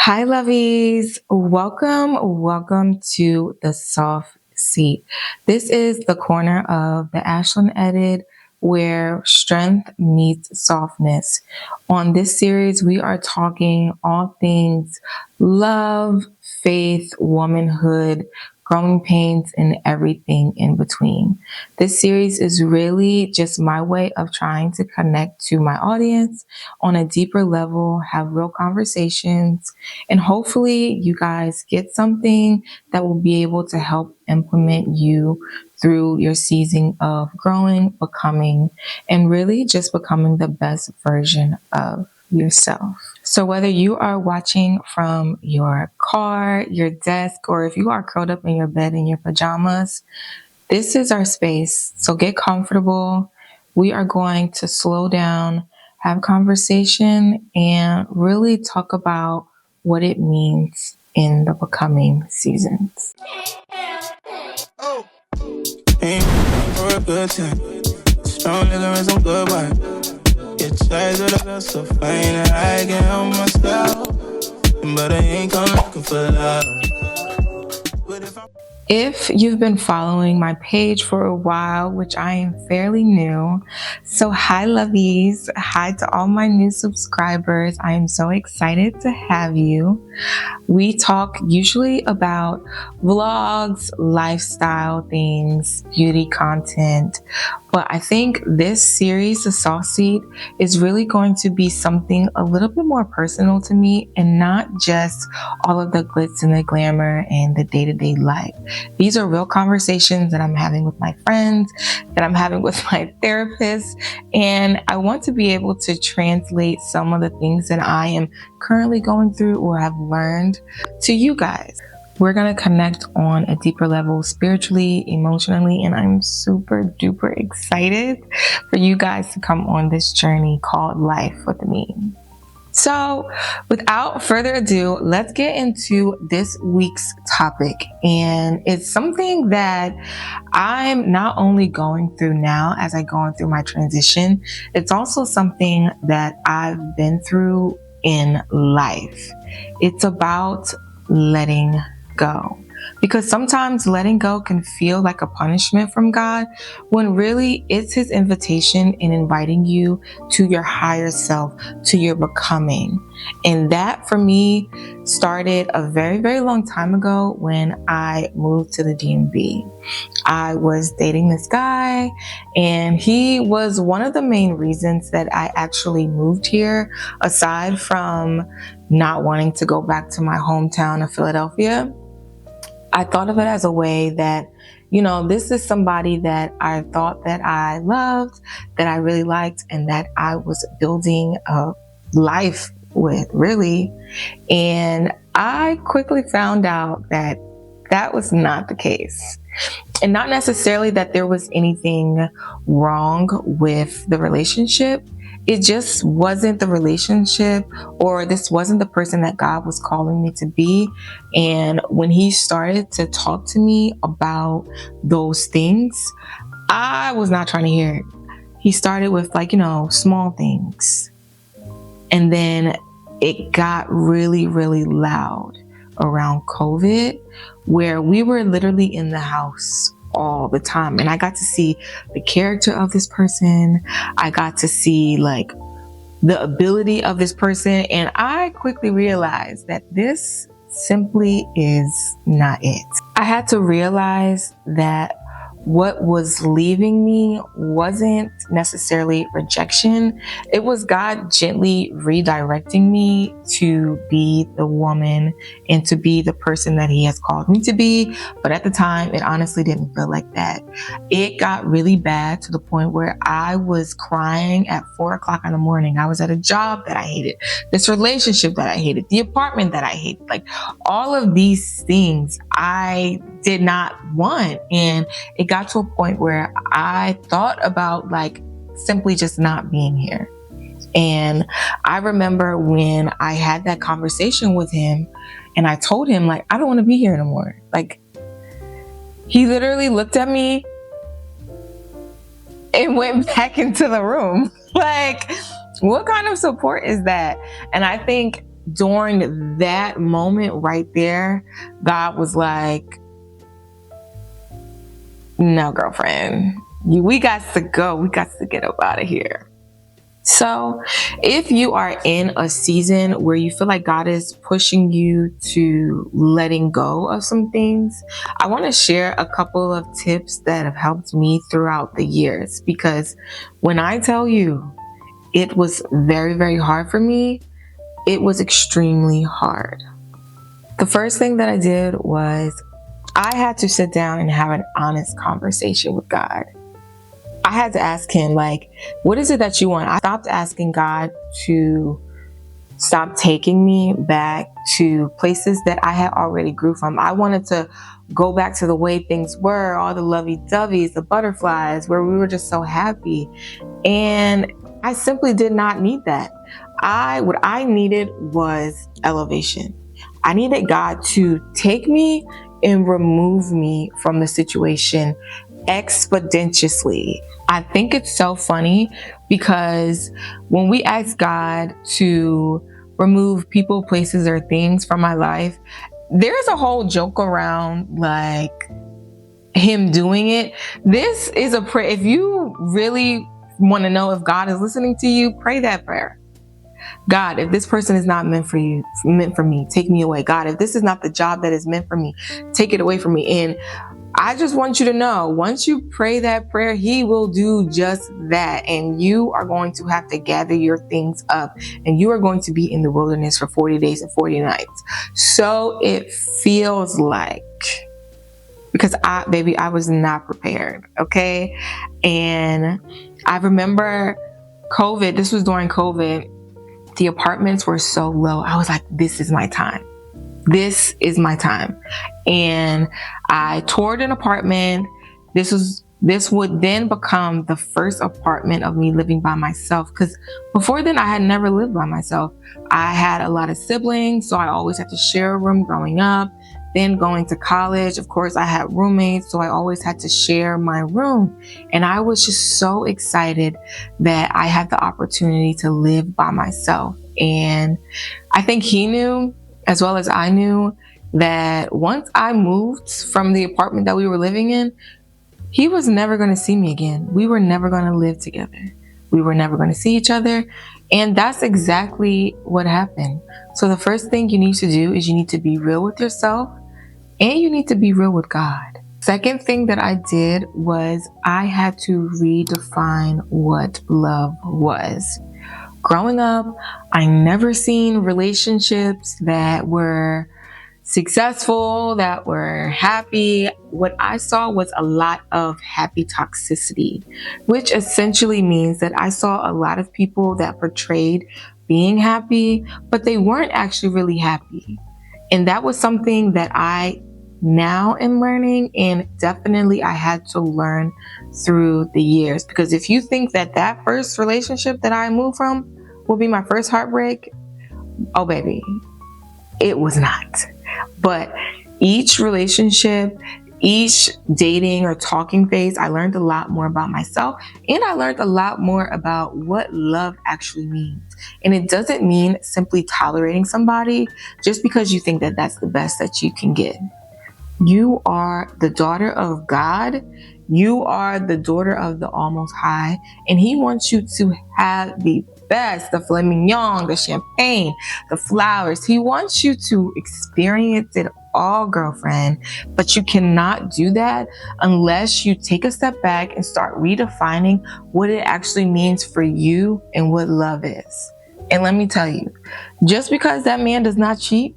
Hi, lovies. Welcome to the soft seat. This is the corner of the Ashlyn edit where strength meets softness. On this series, we are talking all things love, faith, womanhood, growing pains, and everything in between. This series is really just my way of trying to connect to my audience on a deeper level, have real conversations, and hopefully, you guys get something that will be able to help implement you through your season of growing, becoming, and really just becoming the best version of yourself. So, whether you are watching from your car, your desk, or if you are curled up in your bed in your pajamas, this is our space. So, get comfortable. We are going to slow down, have conversation, and really talk about what it means in the becoming seasons. Oh. Ain't for a good time. Strong nigga and some good vibe. Get chased with a girl so fine that I can help myself. But I ain't come looking for love. If you've been following my page for a while, which I am fairly new, so hi lovies, hi to all my new subscribers. I am so excited to have you. We talk usually about vlogs, lifestyle things, beauty content, but I think this series, The Soft Seat, is really going to be something a little bit more personal to me and not just all of the glitz and the glamour and the day-to-day life. These are real conversations that I'm having with my friends, that I'm having with my therapist, and I want to be able to translate some of the things that I am currently going through or have learned to you guys. We're going to connect on a deeper level spiritually, emotionally, and I'm super duper excited for you guys to come on this journey called life with me. So, without further ado, let's get into this week's topic. And it's something that I'm not only going through now as I go through my transition, it's also something that I've been through in life. It's about letting go. Because sometimes letting go can feel like a punishment from God when really it's His invitation in inviting you to your higher self, to your becoming. And that for me started a very, very long time ago when I moved to the DMV. I was dating this guy, and he was one of the main reasons that I actually moved here, aside from not wanting to go back to my hometown of Philadelphia. I thought of it as a way that, this is somebody that I thought that I loved, that I really liked, and that I was building a life with, really. And I quickly found out that that was not the case. And not necessarily that there was anything wrong with the relationship. It just wasn't the relationship, or this wasn't the person that God was calling me to be. And when He started to talk to me about those things, I was not trying to hear it. He started with small things. And then it got really, really loud around COVID, where we were literally in the house all the time. And I got to see the character of this person. I got to see the ability of this person. And I quickly realized that this simply is not it. I had to realize that what was leaving me wasn't necessarily rejection. It was God gently redirecting me to be the woman and to be the person that He has called me to be. But at the time, it honestly didn't feel like that. It got really bad to the point where I was crying at 4:00 in the morning. I was at a job that I hated, this relationship that I hated, the apartment that I hated, all of these things I did not want. And it got to a point where I thought about simply just not being here. And I remember when I had that conversation with him and I told him I don't want to be here anymore. He literally looked at me and went back into the room. What kind of support is that? And I think during that moment right there, God was like, no, girlfriend, we got to go. We got to get up out of here. So if you are in a season where you feel like God is pushing you to letting go of some things, I want to share a couple of tips that have helped me throughout the years. Because when I tell you it was very, very hard for me, it was extremely hard. The first thing that I did was I had to sit down and have an honest conversation with God. I had to ask him, like, what is it that you want? I stopped asking God to stop taking me back to places that I had already grew from. I wanted to go back to the way things were, all the lovey-doveys, the butterflies, where we were just so happy. And I simply did not need that. What I needed was elevation. I needed God to take me and remove me from the situation expeditiously. I think it's so funny because when we ask God to remove people, places, or things from my life, there's a whole joke around like him doing it. This is a prayer. If you really want to know if God is listening to you, pray that prayer. God, if this person is not meant for you, meant for me, take me away. God, if this is not the job that is meant for me, take it away from me. And I just want you to know, once you pray that prayer, he will do just that. And you are going to have to gather your things up, and you are going to be in the wilderness for 40 days and 40 nights. So it feels like, because I was not prepared. Okay. And I remember COVID, this was during COVID. The apartments were so low. I was like, this is my time. This is my time. And I toured an apartment. This would then become the first apartment of me living by myself. Because before then, I had never lived by myself. I had a lot of siblings, so I always had to share a room growing up. Then going to college, of course, I had roommates, so I always had to share my room. And I was just so excited that I had the opportunity to live by myself. And I think he knew, as well as I knew, that once I moved from the apartment that we were living in, he was never going to see me again. We were never going to live together. We were never going to see each other. And that's exactly what happened. So the first thing you need to do is you need to be real with yourself, and you need to be real with God. Second thing that I did was I had to redefine what love was. Growing up, I never seen relationships that were successful, that were happy. What I saw was a lot of happy toxicity, which essentially means that I saw a lot of people that portrayed being happy, but they weren't actually really happy. And that was something that I now am learning, and definitely I had to learn through the years. Because if you think that that first relationship that I moved from will be my first heartbreak, oh baby, it was not. But each relationship, each dating or talking phase, I learned a lot more about myself, and I learned a lot more about what love actually means. And it doesn't mean simply tolerating somebody just because you think that that's the best that you can get. You are the daughter of God. You are the daughter of the Almost High, and he wants you to have the best, the filet mignon, the champagne, the flowers. He wants you to experience it all, girlfriend, but you cannot do that unless you take a step back and start redefining what it actually means for you and what love is. And let me tell you, just because that man does not cheat,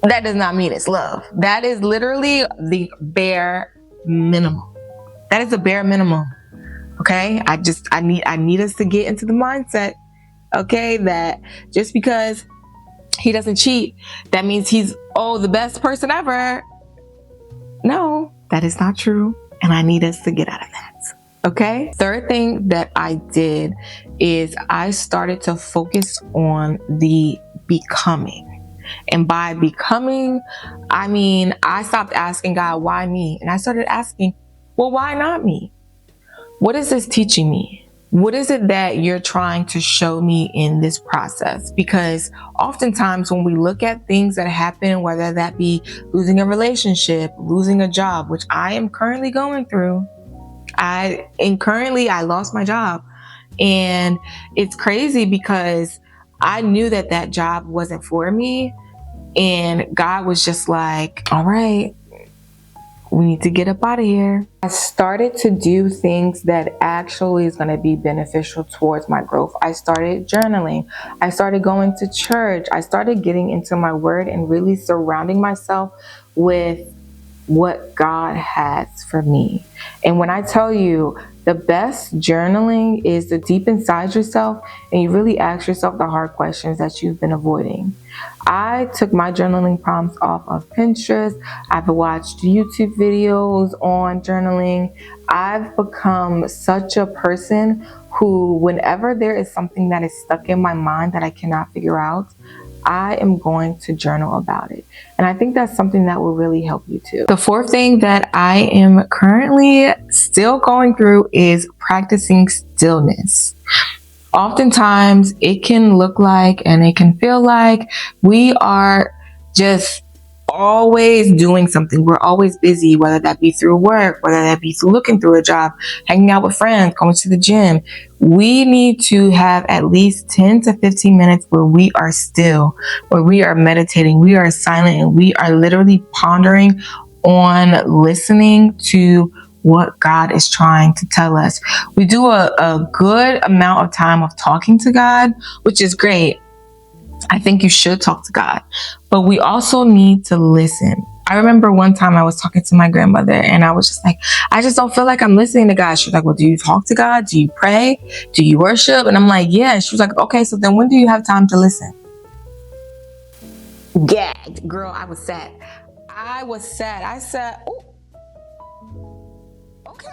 that does not mean it's love. That is literally the bare minimum. That is the bare minimum. Okay? I need us to get into the mindset, okay, that just because he doesn't cheat, that means he's the best person ever. No, that is not true. And I need us to get out of that. Okay? Third thing that I did is I started to focus on the becoming. And by becoming, I mean, I stopped asking God, why me? And I started asking, well, why not me? What is this teaching me? What is it that you're trying to show me in this process? Because oftentimes when we look at things that happen, whether that be losing a relationship, losing a job, which I am currently going through, I lost my job. And it's crazy because I knew that that job wasn't for me. And God was just like, all right, we need to get up out of here. I started to do things that actually is going to be beneficial towards my growth. I started journaling. I started going to church. I started getting into my word and really surrounding myself with what God has for me. And when I tell you, the best journaling is to deep inside yourself and you really ask yourself the hard questions that you've been avoiding. I took my journaling prompts off of Pinterest. I've watched YouTube videos on journaling. I've become such a person who, whenever there is something that is stuck in my mind that I cannot figure out, I am going to journal about it. And I think that's something that will really help you too. The fourth thing that I am currently still going through is practicing stillness. Oftentimes it can look like and it can feel like we are just always doing something. We're always busy, whether that be through work, whether that be through looking through a job, hanging out with friends, going to the gym. We need to have at least 10 to 15 minutes where we are still, where we are meditating, we are silent, and we are literally pondering on listening to what God is trying to tell us. We do a good amount of time of talking to God, which is great. I think you should talk to God, but we also need to listen. I remember one time I was talking to my grandmother and I was just like, I just don't feel like I'm listening to God. She was like, well, do you talk to God? Do you pray? Do you worship? And I'm like, yeah. She was like, okay, so then when do you have time to listen? Gagged. Girl, I was sad. I said, oh, okay.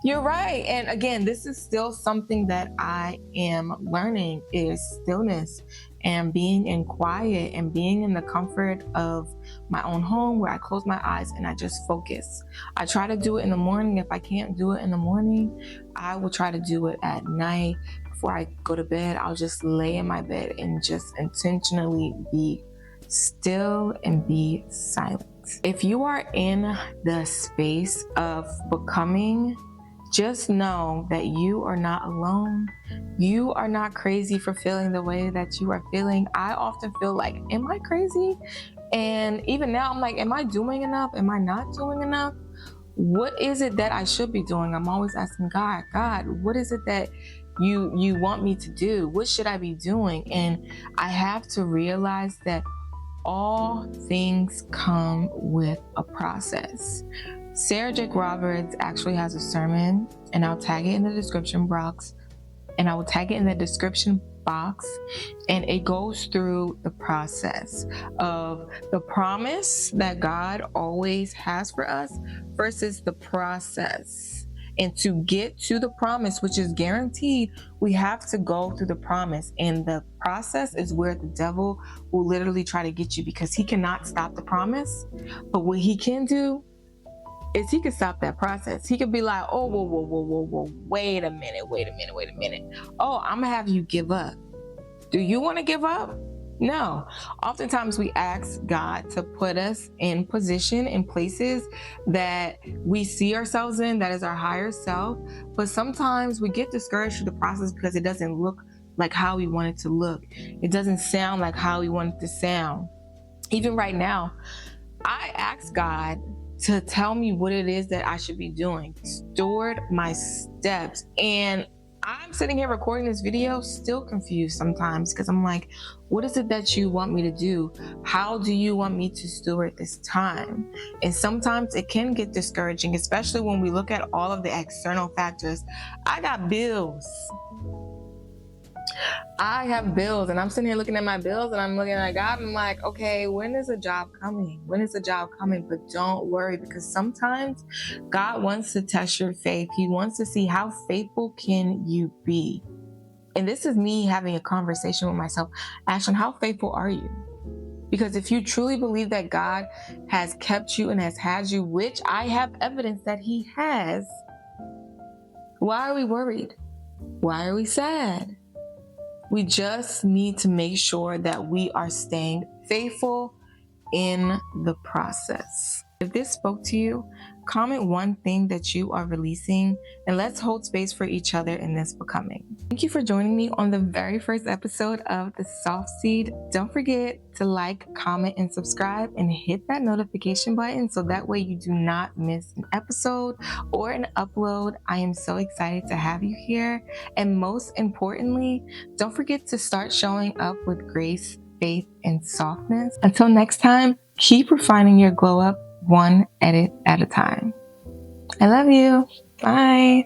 You're right. And again, this is still something that I am learning is stillness and being in quiet and being in the comfort of my own home where I close my eyes and I just focus. I try to do it in the morning. If I can't do it in the morning, I will try to do it at night. Before I go to bed, I'll just lay in my bed and just intentionally be still and be silent. If you are in the space of becoming, just know that you are not alone. You are not crazy for feeling the way that you are feeling. I often feel like, am I crazy? And even now I'm like, am I doing enough? Am I not doing enough? What is it that I should be doing? I'm always asking God, what is it that you want me to do? What should I be doing? And I have to realize that all things come with a process. Sarah Jake Roberts actually has a sermon, and I'll tag it in the description box. And it goes through the process of the promise that God always has for us versus the process. And to get to the promise, which is guaranteed, we have to go through the promise. And the process is where the devil will literally try to get you because he cannot stop the promise. But what he can do is he can stop that process. He could be like, oh, whoa, wait a minute. Oh, I'm gonna have you give up. Do you want to give up? No. Oftentimes we ask God to put us in position, in places that we see ourselves in, that is our higher self. But sometimes we get discouraged through the process because it doesn't look like how we want it to look. It doesn't sound like how we want it to sound. Even right now, I ask God to tell me what it is that I should be doing, steward my steps. And I'm sitting here recording this video still confused sometimes because I'm like, what is it that you want me to do? How do you want me to steward this time? And sometimes it can get discouraging, especially when we look at all of the external factors. I got bills. I have bills and I'm sitting here looking at my bills and I'm looking at God and I'm like, okay, when is a job coming? When is a job coming? But don't worry, because sometimes God wants to test your faith. He wants to see how faithful can you be. And this is me having a conversation with myself. Ashlyn, how faithful are you? Because if you truly believe that God has kept you and has had you, which I have evidence that he has, why are we worried? Why are we sad? We just need to make sure that we are staying faithful in the process. If this spoke to you, comment one thing that you are releasing, and let's hold space for each other in this becoming. Thank you for joining me on the very first episode of The Soft Seed. Don't forget to like, comment, and subscribe, and hit that notification button so that way you do not miss an episode or an upload. I am so excited to have you here. And most importantly, don't forget to start showing up with grace, faith, and softness. Until next time, keep refining your glow up one edit at a time. I love you. Bye.